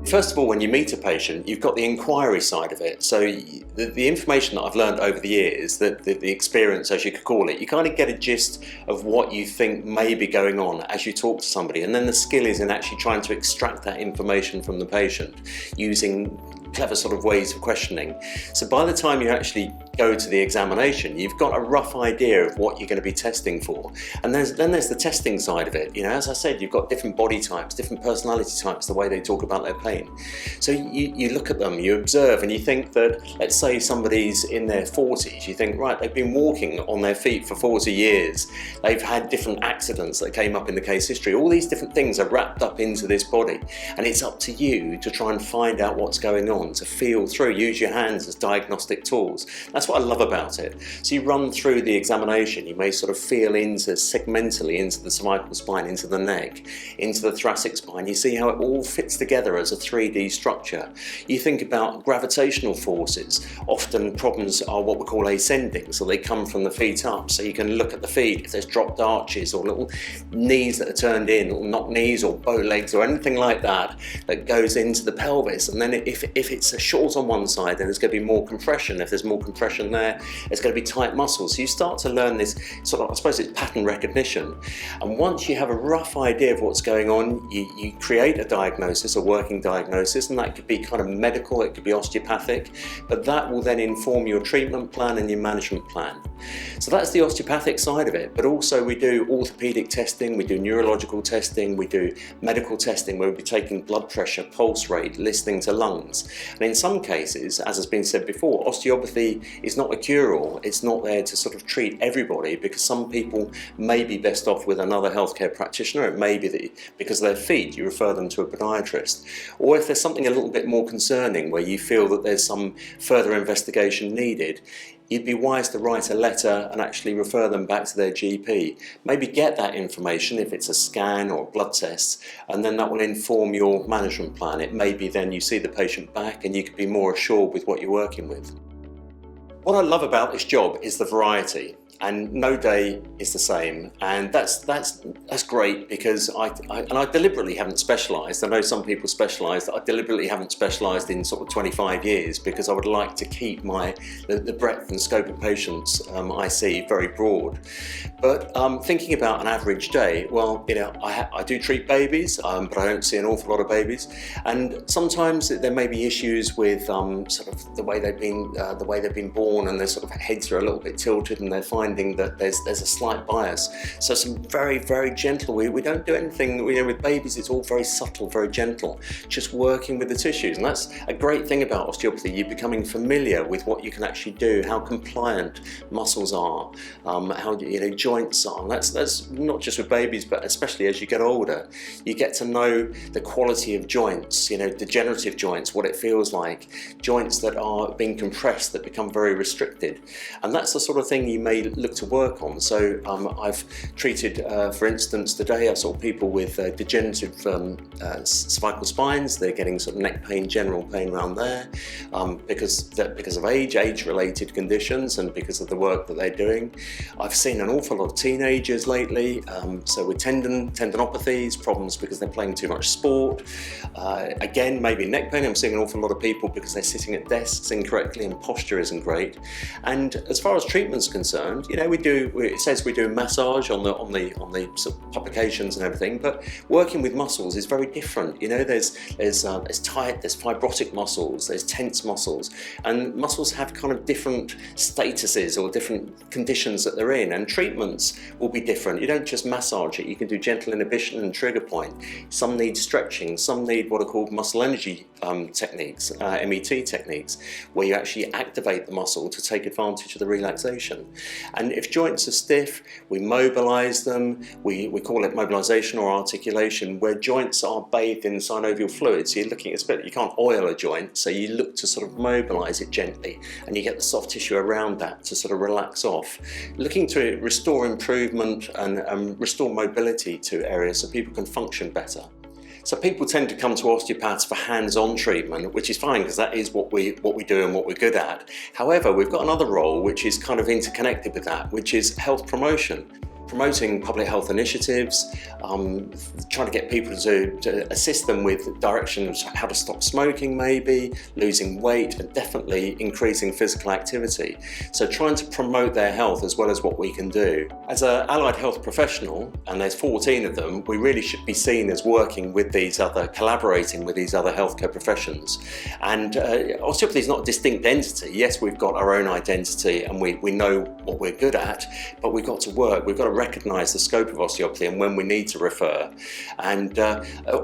First of all, when you meet a patient, you've got the inquiry side of it. So the information that I've learned over the years, the experience, as you could call it, you kind of get a gist of what you think may be going on as you talk to somebody. And then the skill is in actually trying to extract that information from the patient using clever sort of ways of questioning. So by the time you actually go to the examination, you've got a rough idea of what you're going to be testing for. And then there's the testing side of it. You know, as I said, you've got different body types, different personality types, the way they talk about their pain. So you look at them, you observe, and you think that, let's say somebody's in their 40s, you think, right, they've been walking on their feet for 40 years, they've had different accidents that came up in the case history, all these different things are wrapped up into this body, and it's up to you to try and find out what's going on, to feel through, use your hands as diagnostic tools. That's what I love about it. So you run through the examination, you may sort of feel into, segmentally, into the cervical spine, into the neck, into the thoracic spine. You see how it all fits together as a 3D structure. You think about gravitational forces. Often problems are what we call ascending, so they come from the feet up. So you can look at the feet, if there's dropped arches or little knees that are turned in, or knock knees or bow legs or anything like that, that goes into the pelvis. And then if it's a short on one side, then there's going to be more compression. If there's more compression there, it's going to be tight muscles. So you start to learn this sort of, I suppose it's pattern recognition. And once you have a rough idea of what's going on, you create a diagnosis, a working diagnosis, and that could be kind of medical, it could be osteopathic, but that will then inform your treatment plan and your management plan. So that's the osteopathic side of it, but also we do orthopedic testing, we do neurological testing, we do medical testing where we'll be taking blood pressure, pulse rate, listening to lungs. And in some cases, as has been said before, osteopathy is not a cure-all. It's not there to sort of treat everybody, because some people may be best off with another healthcare practitioner. It may be that because of their feet, you refer them to a podiatrist. Or if there's something a little bit more concerning where you feel that there's some further investigation needed, you'd be wise to write a letter and actually refer them back to their GP. Maybe get that information if it's a scan or blood tests, and then that will inform your management plan. It may be then you see the patient back and you could be more assured with what you're working with. What I love about this job is the variety, and no day is the same, and that's great, because I deliberately haven't specialised. I know some people specialise. I deliberately haven't specialised in sort of 25 years because I would like to keep the breadth and scope of patients I see very broad. But thinking about an average day, well, you know, I do treat babies, but I don't see an awful lot of babies, and sometimes there may be issues with sort of the way they've been born, and their sort of heads are a little bit tilted, and they're finding that there's a slight bias. So some very, very gentle, we don't do anything, you know, with babies it's all very subtle, very gentle, just working with the tissues. And that's a great thing about osteopathy, you're becoming familiar with what you can actually do, how compliant muscles are, how, you know, joints are. And that's not just with babies, but especially as you get older, you get to know the quality of joints, you know, degenerative joints, what it feels like, joints that are being compressed, that become very restricted. And that's the sort of thing you may look to work on. So I've treated, for instance, today I saw people with degenerative cervical spines. They're getting sort of neck pain, general pain around there, because of age-related conditions, and because of the work that they're doing. I've seen an awful lot of teenagers lately, so with tendinopathies, problems because they're playing too much sport. Again, maybe neck pain. I'm seeing an awful lot of people because they're sitting at desks incorrectly and posture isn't great. And as far as treatment's concerned, you know, it says we do massage on the sort of publications and everything, but working with muscles is very different. You know, there's tight, there's fibrotic muscles, there's tense muscles, and muscles have kind of different statuses or different conditions that they're in, and treatments will be different. You don't just massage it, you can do gentle inhibition and trigger point. Some need stretching, some need what are called muscle energy techniques, MET techniques, where you actually activate the muscle to take advantage of the relaxation. And if joints are stiff, we mobilize them. We call it mobilization or articulation, where joints are bathed in synovial fluid. So you're looking at you can't oil a joint, so you look to sort of mobilize it gently, and you get the soft tissue around that to sort of relax off, looking to restore improvement and restore mobility to areas so people can function better. So people tend to come to osteopaths for hands-on treatment, which is fine because that is what we do and what we're good at. However, we've got another role which is kind of interconnected with that, which is health promotion. promoting public health initiatives, trying to get people to assist them with directions how to stop smoking maybe, losing weight, and definitely increasing physical activity. So trying to promote their health as well as what we can do. As an allied health professional, and there's 14 of them, we really should be seen as working with these other, collaborating with these other healthcare professions. And osteopathy is not a distinct entity. Yes, we've got our own identity and we know what we're good at, but we've got to work, we've got to recognise the scope of osteopathy and when we need to refer. And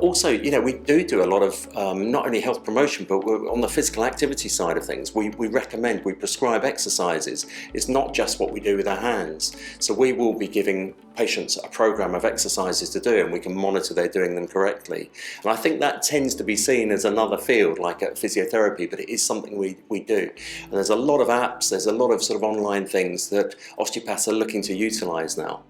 also, you know, we do a lot of not only health promotion, but we're on the physical activity side of things. We recommend, we prescribe exercises. It's not just what we do with our hands. So we will be giving patients a program of exercises to do, and we can monitor they're doing them correctly. And I think that tends to be seen as another field like physiotherapy, but it is something we do. And there's a lot of apps, there's a lot of sort of online things that osteopaths are looking to utilise now.